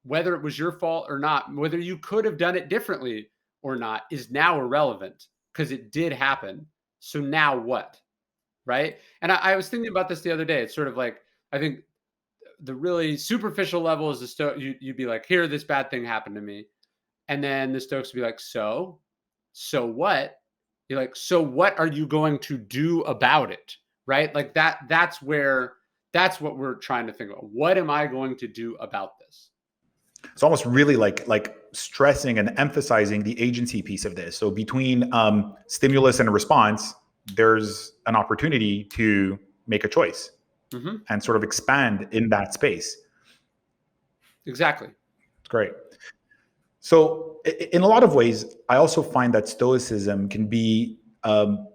whether it was your fault or not, whether you could have done it differently or not, is now irrelevant because it did happen. So now what? Right. And I was thinking about this the other day. It's sort of like, I think the really superficial level is you'd be like, here, this bad thing happened to me. And then the Stoics would be like, so what? You're like, so what are you going to do about it? Right. Like that's what we're trying to think about. What am I going to do about this? It's almost really like stressing and emphasizing the agency piece of this. So between stimulus and response, there's an opportunity to make a choice Mm-hmm. and sort of expand in that space. Exactly. It's great. So in a lot of ways, I also find that Stoicism can be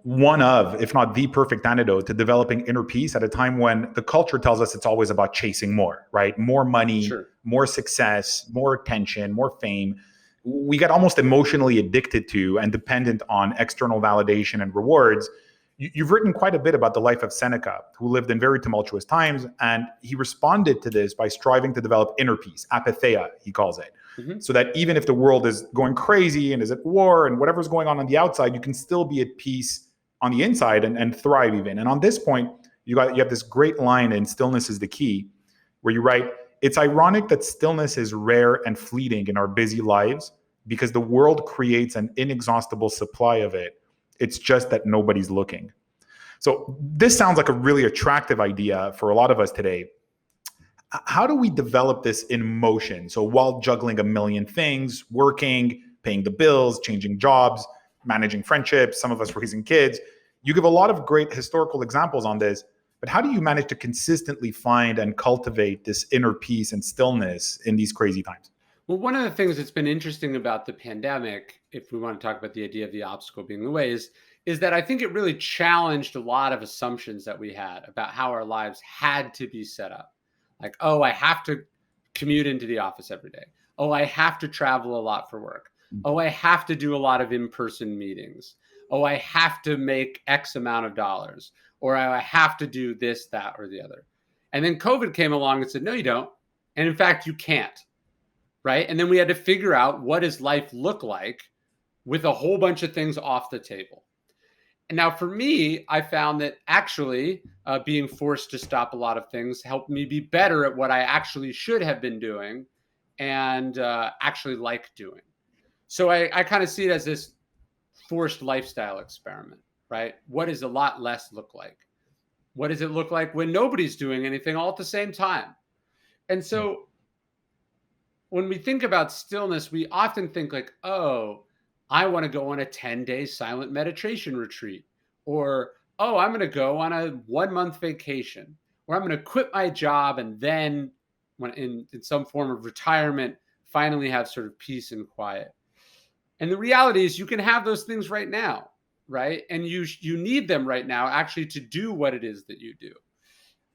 one of, if not the perfect antidote to developing inner peace at a time when the culture tells us it's always about chasing more, right? More money, Sure. more success, more attention, more fame. We get almost emotionally addicted to and dependent on external validation and rewards. You've written quite a bit about the life of Seneca, who lived in very tumultuous times, and he responded to this by striving to develop inner peace, apatheia, he calls it. Mm-hmm. So that even if the world is going crazy and is at war and whatever's going on the outside, you can still be at peace on the inside and thrive even. And on this point, you have this great line in Stillness is the Key, where you write, it's ironic that stillness is rare and fleeting in our busy lives because the world creates an inexhaustible supply of it. It's just that nobody's looking. So this sounds like a really attractive idea for a lot of us today. How do we develop this in motion? So while juggling a million things, working, paying the bills, changing jobs, managing friendships, some of us raising kids, you give a lot of great historical examples on this, but how do you manage to consistently find and cultivate this inner peace and stillness in these crazy times? Well, one of the things that's been interesting about the pandemic, if we want to talk about the idea of the obstacle being the way, is that I think it really challenged a lot of assumptions that we had about how our lives had to be set up. Like, oh, I have to commute into the office every day. Oh, I have to travel a lot for work. Oh, I have to do a lot of in-person meetings. Oh, I have to make X amount of dollars. Or I have to do this, that, or the other. And then COVID came along and said, no, you don't. And in fact, you can't. Right. And then we had to figure out what does life look like with a whole bunch of things off the table. And now for me, I found that actually being forced to stop a lot of things helped me be better at what I actually should have been doing and actually like doing. So I kind of see it as this forced lifestyle experiment, right? What does a lot less look like? What does it look like when nobody's doing anything all at the same time? And so when we think about stillness, we often think like, oh, I want to go on a 10-day silent meditation retreat, or oh, I'm going to go on a 1 month vacation, or I'm going to quit my job and then, when in some form of retirement, finally have sort of peace and quiet. And the reality is, you can have those things right now, right? And you need them right now actually to do what it is that you do.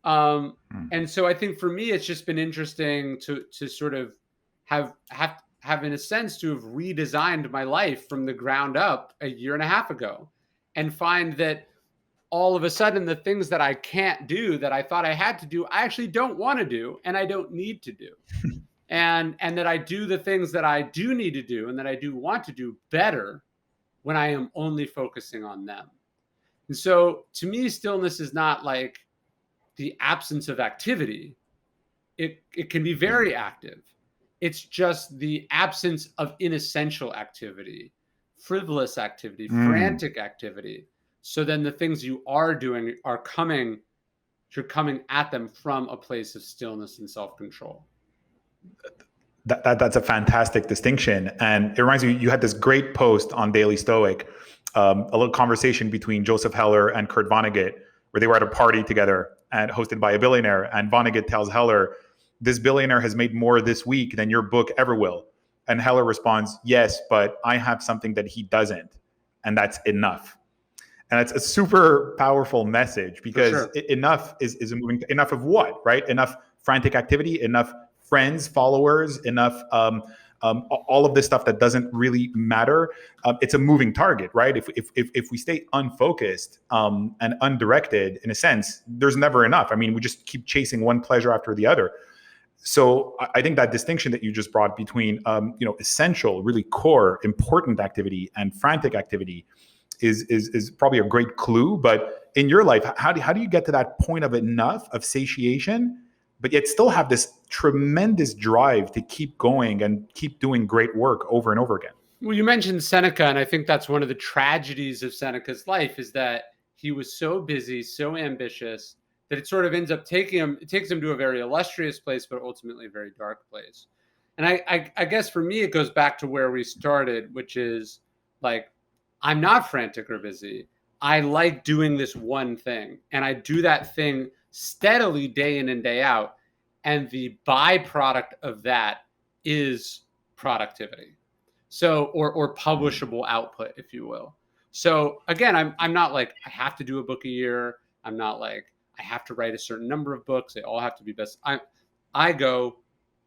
Um, Mm. and so I think for me, it's just been interesting to sort of have in a sense to have redesigned my life from the ground up a year and a half ago, and find that all of a sudden the things that I can't do that I thought I had to do, I actually don't want to do and I don't need to do. And that I do the things that I do need to do and that I do want to do better when I am only focusing on them. And so to me, stillness is not like the absence of activity. It can be Yeah. very active. It's just the absence of inessential activity, frivolous activity, Mm. frantic activity. So then the things you are doing are coming, you're coming at them from a place of stillness and self-control. That's a fantastic distinction. And it reminds me, you had this great post on Daily Stoic, a little conversation between Joseph Heller and Kurt Vonnegut, where they were at a party together and hosted by a billionaire. And Vonnegut tells Heller, this billionaire has made more this week than your book ever will. And Heller responds, yes, but I have something that he doesn't. And that's enough. And it's a super powerful message, For because sure. enough is a moving, enough of what, right? Enough frantic activity, enough friends, followers, enough all of this stuff that doesn't really matter. It's a moving target, right? If we stay unfocused and undirected, in a sense, there's never enough. I mean, we just keep chasing one pleasure after the other. So I think that distinction that you just brought between essential, really core, important activity and frantic activity is probably a great clue. But in your life, how do you get to that point of enough, of satiation, but yet still have this tremendous drive to keep going and keep doing great work over and over again? Well, you mentioned Seneca, and I think that's one of the tragedies of Seneca's life, is that he was so busy, so ambitious, that it sort of ends up it takes him to a very illustrious place, but ultimately a very dark place. And I guess for me, it goes back to where we started, which is like, I'm not frantic or busy. I like doing this one thing, and I do that thing steadily day in and day out. And the byproduct of that is productivity. So, or publishable output, if you will. So again, I'm not like I have to do a book a year. I'm not like I have to write a certain number of books. They all have to be best. I go,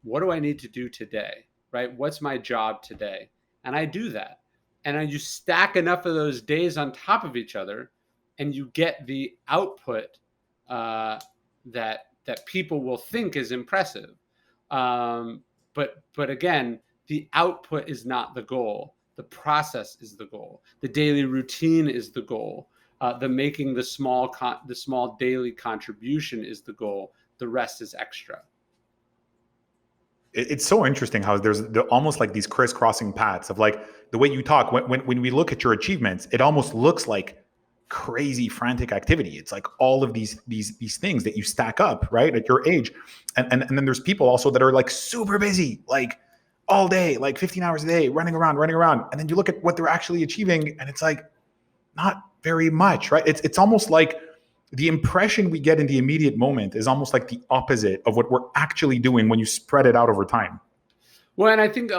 what do I need to do today? Right? What's my job today? And I do that. And then you stack enough of those days on top of each other, and you get the output that people will think is impressive. But again, the output is not the goal. The process is the goal. The daily routine is the goal. The making the small daily contribution is the goal. The rest is extra. It's so interesting how there's almost like these crisscrossing paths of like the way you talk. When we look at your achievements, it almost looks like crazy frantic activity. It's like all of these things that you stack up, right, at your age. And then there's people also that are like super busy, like all day, like 15 hours a day, running around. And then you look at what they're actually achieving, and it's like not very much, right? It's almost like the impression we get in the immediate moment is almost like the opposite of what we're actually doing when you spread it out over time. Well, and I think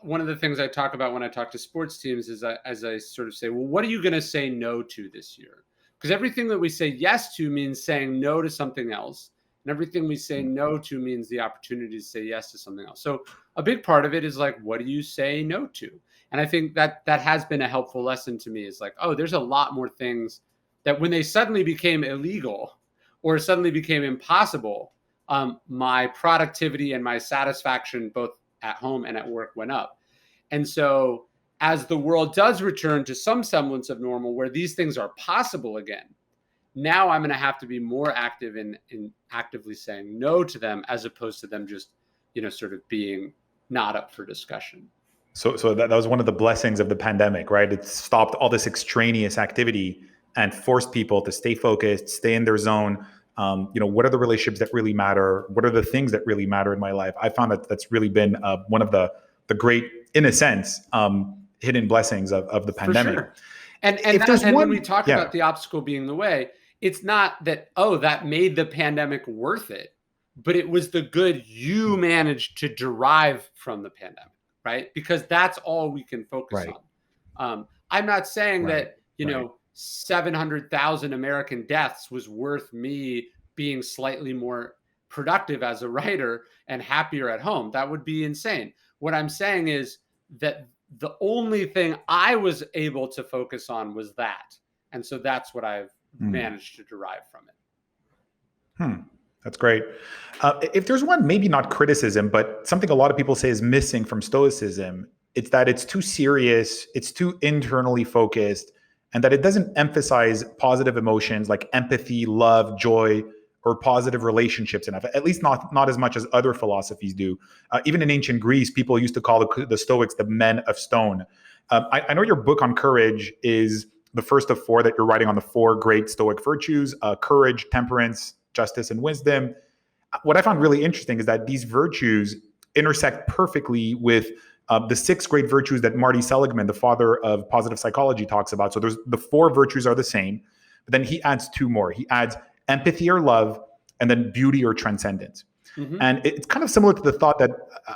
one of the things I talk about when I talk to sports teams is as I sort of say, well, what are you going to say no to this year? Because everything that we say yes to means saying no to something else. And everything we say no to means the opportunity to say yes to something else. So a big part of it is like, what do you say no to? And I think that has been a helpful lesson to me, is like, oh, there's a lot more things that when they suddenly became illegal or suddenly became impossible, my productivity and my satisfaction, both at home and at work, went up. And so as the world does return to some semblance of normal where these things are possible again, now I'm going to have to be more active in actively saying no to them, as opposed to them just, sort of being not up for discussion. So that was one of the blessings of the pandemic, right? It stopped all this extraneous activity and forced people to stay focused, stay in their zone, What are the relationships that really matter? What are the things that really matter in my life? I found that that's really been one of the great, in a sense, hidden blessings of the For pandemic. sure. If there's And when we one, talk yeah, about the obstacle being the way, it's not that, oh, that made the pandemic worth it, but it was the good you managed to derive from the pandemic, right? Because that's all we can focus right, on. I'm not saying right, that, right. 700,000 American deaths was worth me being slightly more productive as a writer and happier at home. That would be insane. What I'm saying is that the only thing I was able to focus on was that. And so that's what I've Hmm. managed to derive from it. Hmm. That's great. If there's one, maybe not criticism, but something a lot of people say is missing from Stoicism, it's that it's too serious, it's too internally focused, and that it doesn't emphasize positive emotions like empathy, love, joy, or positive relationships enough. At least not as much as other philosophies do. Even in ancient Greece, people used to call the Stoics the men of stone. I know your book on courage is the first of four that you're writing on the four great Stoic virtues: courage, temperance, justice, and wisdom. What I found really interesting is that these virtues intersect perfectly with the six great virtues that Marty Seligman, the father of positive psychology, talks about. So there's the four virtues are the same, but then he adds two more. He adds empathy or love, and then beauty or transcendence. Mm-hmm. And it's kind of similar to the thought that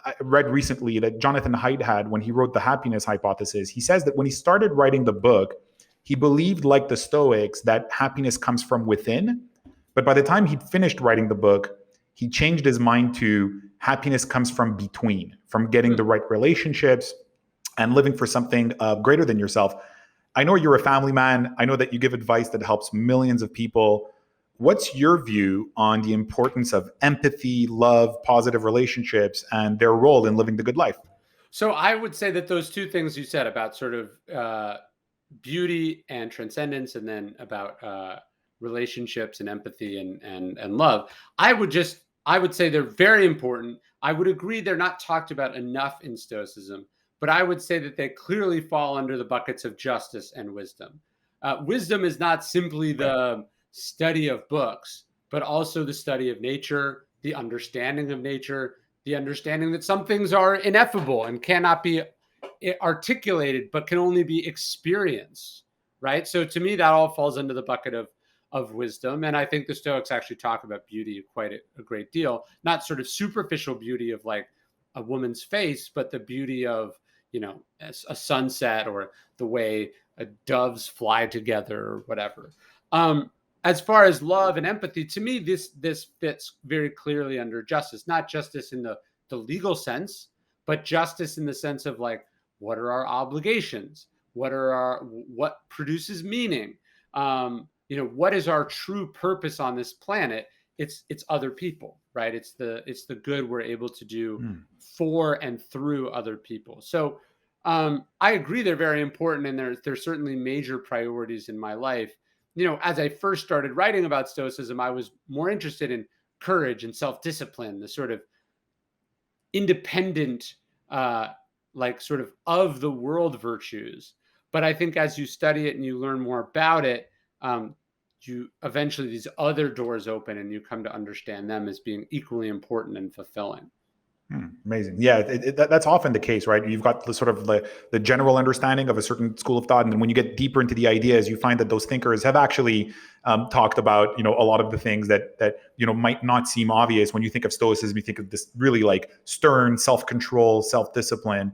I read recently that Jonathan Haidt had when he wrote the happiness hypothesis. He says that when he started writing the book, he believed, like the Stoics, that happiness comes from within. But by the time he'd finished writing the book, he changed his mind to happiness comes from between, from getting the right relationships and living for something greater than yourself. I know you're a family man. I know that you give advice that helps millions of people. What's your view on the importance of empathy, love, positive relationships, and their role in living the good life? So I would say that those two things you said about sort of beauty and transcendence, and then about relationships and empathy and love, I would say they're very important. I would agree they're not talked about enough in Stoicism, but I would say that they clearly fall under the buckets of justice and wisdom. Wisdom is not simply Right. the study of books, but also the study of nature, the understanding of nature, the understanding that some things are ineffable and cannot be articulated, but can only be experienced, right? So to me, that all falls under the bucket of wisdom. And I think the Stoics actually talk about beauty quite a great deal, not sort of superficial beauty of like a woman's face, but the beauty of, a sunset, or the way doves fly together, or whatever. As far as love and empathy, to me, this fits very clearly under justice, not justice in the legal sense, but justice in the sense of like, what are our obligations? What produces meaning? What is our true purpose on this planet? It's other people, right? It's the good we're able to do Hmm. for and through other people. So I agree they're very important, and they're certainly major priorities in my life. As I first started writing about Stoicism, I was more interested in courage and self-discipline, the sort of independent, like sort of the world virtues. But I think as you study it and you learn more about it, you eventually, these other doors open and you come to understand them as being equally important and fulfilling. Amazing. Yeah, that's often the case, right? You've got the sort of the general understanding of a certain school of thought, and then when you get deeper into the ideas, you find that those thinkers have actually talked about, a lot of the things that might not seem obvious. When you think of Stoicism, you think of this really like stern self-control, self-discipline,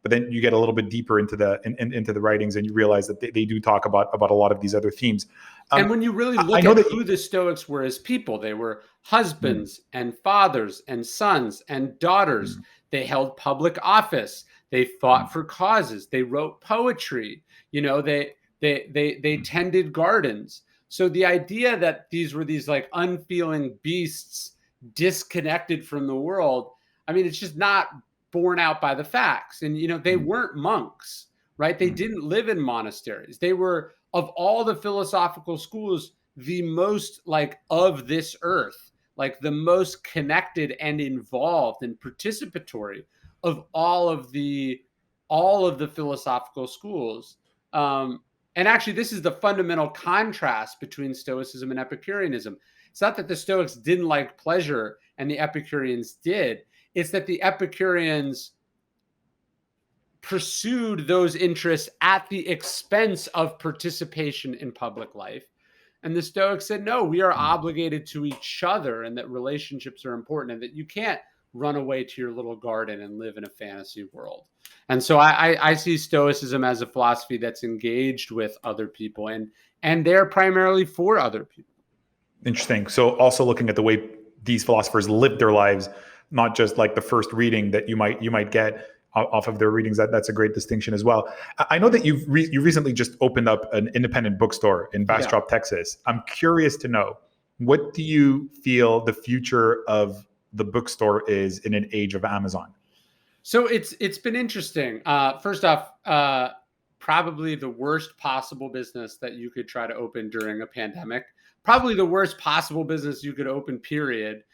but then you get a little bit deeper into into the writings, and you realize that they do talk about a lot of these other themes. And Um, when you really I look know at that. who the Stoics were as people, they were Mm, husbands and fathers and sons and daughters. mm, They held public office. They mm, fought for causes. They wrote poetry. They mm, tended gardens. So the idea that these were these like unfeeling beasts disconnected from the world, I mean, it's just not borne out by the facts. And they mm, weren't monks, right? They mm, didn't live in monasteries. They were, of all the philosophical schools, the most like of this earth, like the most connected and involved and participatory of all of the philosophical schools. Um, and actually, this is the fundamental contrast between Stoicism and Epicureanism. It's not that the Stoics didn't like pleasure and the Epicureans did. It's that the Epicureans pursued those interests at the expense of participation in public life. And the Stoics said, no, we are obligated to each other, and that relationships are important, and that you can't run away to your little garden and live in a fantasy world. And so I see Stoicism as a philosophy that's engaged with other people, and they're primarily for other people. Interesting. So also looking at the way these philosophers lived their lives, not just like the first reading that you might get off of their readings. That's a great distinction as well. I know that you recently just opened up an independent bookstore in Bastrop, Texas. I'm curious to know, what do you feel the future of the bookstore is in an age of Amazon? So it's been interesting. First off, probably the worst possible business that you could try to open during a pandemic. Probably the worst possible business you could open, period,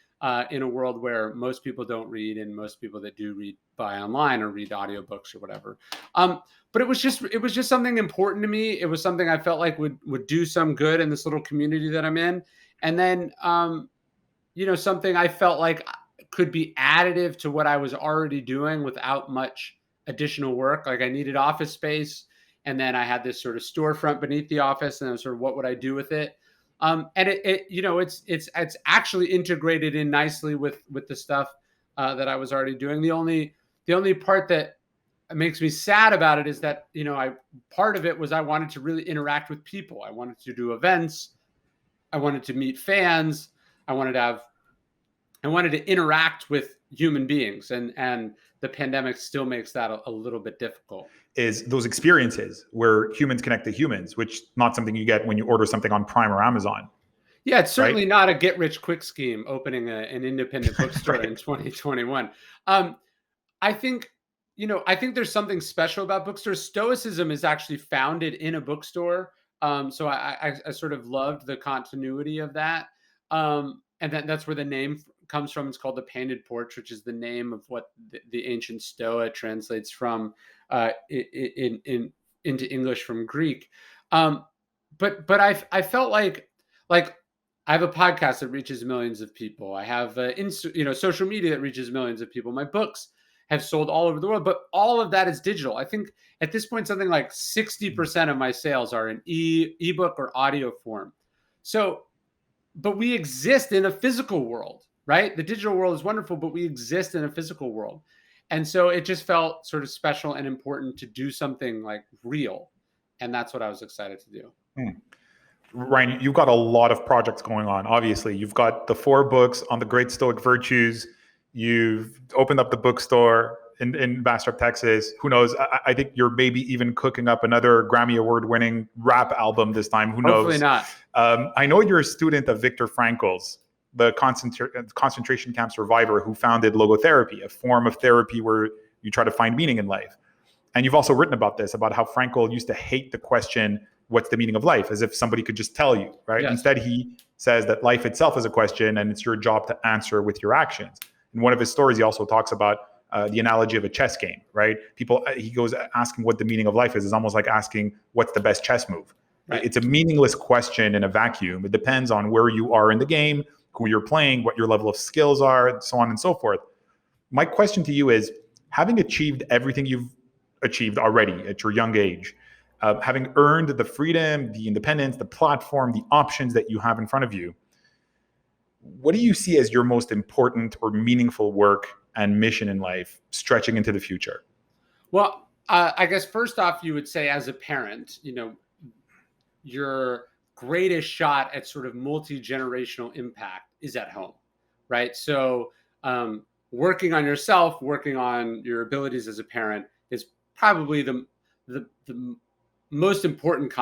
in a world where most people don't read, and most people that do read buy online or read audiobooks or whatever. But it was just something important to me. It was something I felt like would do some good in this little community that I'm in. And then, something I felt like could be additive to what I was already doing without much additional work. Like I needed office space, and then I had this sort of storefront beneath the office, and I was sort of, what would I do with it? And it's actually integrated in nicely with the stuff that I was already doing. The only part that makes me sad about it is that part of it was I wanted to really interact with people. I wanted to do events. I wanted to meet fans. I wanted to interact with human beings, and the pandemic still makes that a little bit difficult. Is those experiences where humans connect to humans, which not something you get when you order something on Prime or Amazon. Yeah, it's certainly not a get rich quick scheme opening an independent bookstore in 2021. I think there's something special about bookstores. Stoicism is actually founded in a bookstore. So I sort of loved the continuity of that. And that's where the name comes from. It's called the Painted Porch, which is the name of what the ancient Stoa translates from into English from Greek. But I felt like I have a podcast that reaches millions of people. I have social media that reaches millions of people. My books have sold all over the world, but all of that is digital. I think at this point, something like 60% of my sales are in ebook or audio form. So, but we exist in a physical world, right? The digital world is wonderful, but we exist in a physical world. And so it just felt sort of special and important to do something like real. And that's what I was excited to do. Ryan, you've got a lot of projects going on. Obviously, you've got the 4 books on the great Stoic Virtues. You've opened up the bookstore in Bastrop, Texas. Who knows? I think you're maybe even cooking up another Grammy Award-winning rap album this time. Who knows? Hopefully not. I know you're a student of Viktor Frankl's, the concentration camp survivor who founded logotherapy, a form of therapy where you try to find meaning in life. And you've also written about this, about how Frankl used to hate the question, what's the meaning of life, as if somebody could just tell you, right? Yes. Instead, he says that life itself is a question, and it's your job to answer with your actions. In one of his stories, he also talks about the analogy of a chess game, right? He goes asking what the meaning of life is almost like asking what's the best chess move. Right. It's a meaningless question in a vacuum. It depends on where you are in the game, who you're playing, what your level of skills are, so on and so forth. My question to you is, having achieved everything you've achieved already at your young age, having earned the freedom, the independence, the platform, the options that you have in front of you, what do you see as your most important or meaningful work and mission in life stretching into the future? Well, I guess first off, you would say as a parent, your greatest shot at sort of multi-generational impact is at home, right? So working on yourself, working on your abilities as a parent is probably the most important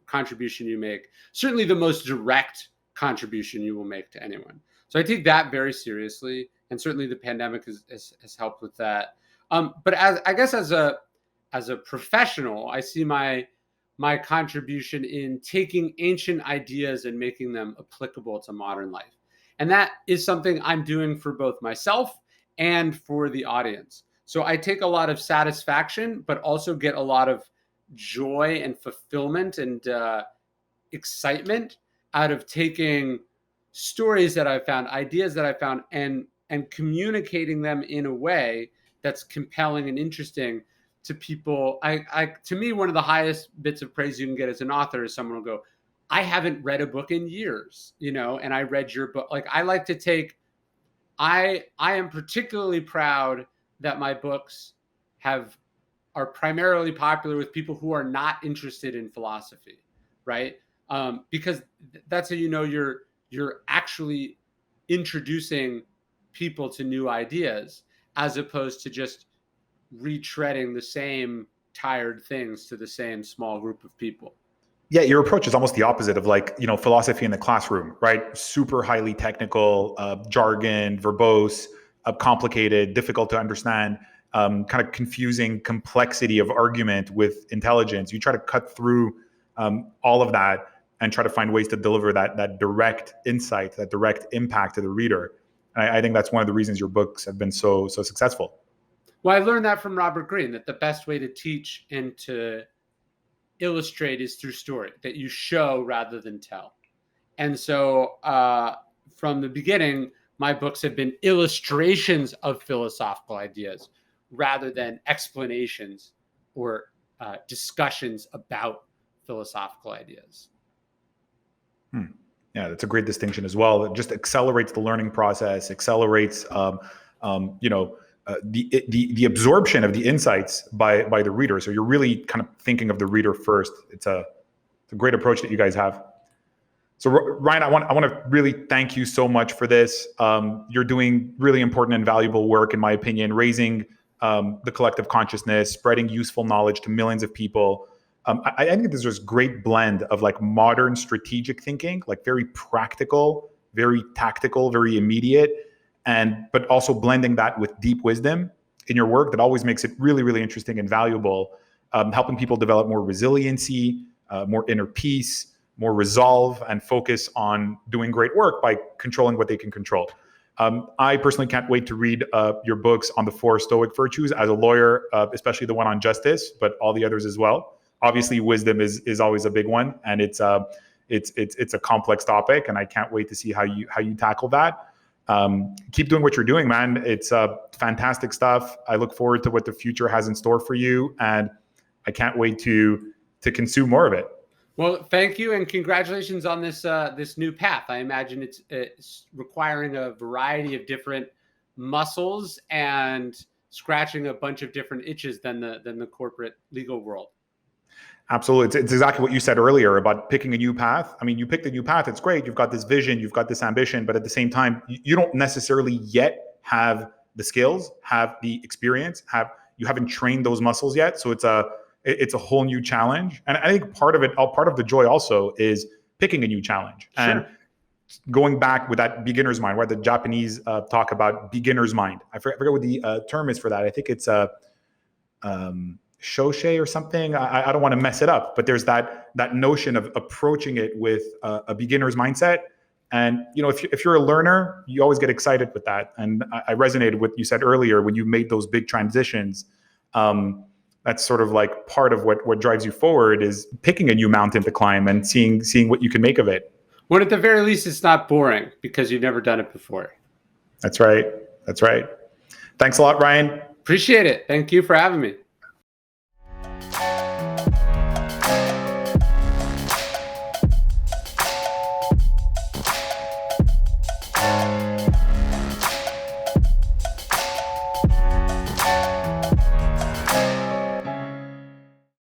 contribution you make, certainly the most direct contribution you will make to anyone. So I take that very seriously, and certainly the pandemic has helped with that. But as a professional, I see my contribution in taking ancient ideas and making them applicable to modern life. And that is something I'm doing for both myself and for the audience. So I take a lot of satisfaction, but also get a lot of joy and fulfillment and excitement out of taking stories that I've found, ideas that I found, and communicating them in a way that's compelling and interesting to people. To me, one of the highest bits of praise you can get as an author is someone will go, I haven't read a book in years, and I read your book. Like, I like to take, I am particularly proud that my books are primarily popular with people who are not interested in philosophy, right? Because that's how you're actually introducing people to new ideas, as opposed to just retreading the same tired things to the same small group of people. Yeah, your approach is almost the opposite of philosophy in the classroom, right? Super highly technical, jargon, verbose, complicated, difficult to understand, kind of confusing complexity of argument with intelligence. You try to cut through all of that and try to find ways to deliver that direct insight, that direct impact to the reader. And I think that's one of the reasons your books have been so successful. Well, I learned that from Robert Greene, that the best way to teach and to illustrate is through story, that you show rather than tell. And so from the beginning, my books have been illustrations of philosophical ideas rather than explanations or discussions about philosophical ideas. Yeah, that's a great distinction as well. It just accelerates the learning process, accelerates the absorption of the insights by the reader. So you're really kind of thinking of the reader first. It's a great approach that you guys have. So Ryan, I want to really thank you so much for this. You're doing really important and valuable work, in my opinion, raising the collective consciousness, spreading useful knowledge to millions of people. I think there's this great blend of like modern strategic thinking, like very practical, very tactical, very immediate, but also blending that with deep wisdom in your work that always makes it really, really interesting and valuable, helping people develop more resiliency, more inner peace, more resolve, and focus on doing great work by controlling what they can control. I personally can't wait to read your books on the 4 Stoic Virtues as a lawyer, especially the one on justice, but all the others as well. Obviously, wisdom is always a big one, and it's a complex topic, and I can't wait to see how you tackle that. Keep doing what you're doing, man. It's fantastic stuff. I look forward to what the future has in store for you, and I can't wait to consume more of it. Well, thank you, and congratulations on this new path. I imagine it's requiring a variety of different muscles and scratching a bunch of different itches than the corporate legal world. Absolutely. It's exactly what you said earlier about picking a new path. I mean, you picked a new path. It's great. You've got this vision, you've got this ambition, but at the same time, you don't necessarily yet have the skills, have the experience, you haven't trained those muscles yet. So it's a whole new challenge. And I think part of the joy also is picking a new challenge. Sure. And going back with that beginner's mind, where the Japanese talk about beginner's mind. I forget what the term is for that. I think it's shosei or something. I don't want to mess it up, but there's that notion of approaching it with a beginner's mindset. And if you're a learner, you always get excited with that. And I resonated with what you said earlier when you made those big transitions. That's sort of like part of what drives you forward, is picking a new mountain to climb and seeing what you can make of it. Well, at the very least, it's not boring because you've never done it before. That's right. Thanks a lot, Ryan. Appreciate it. Thank you for having me.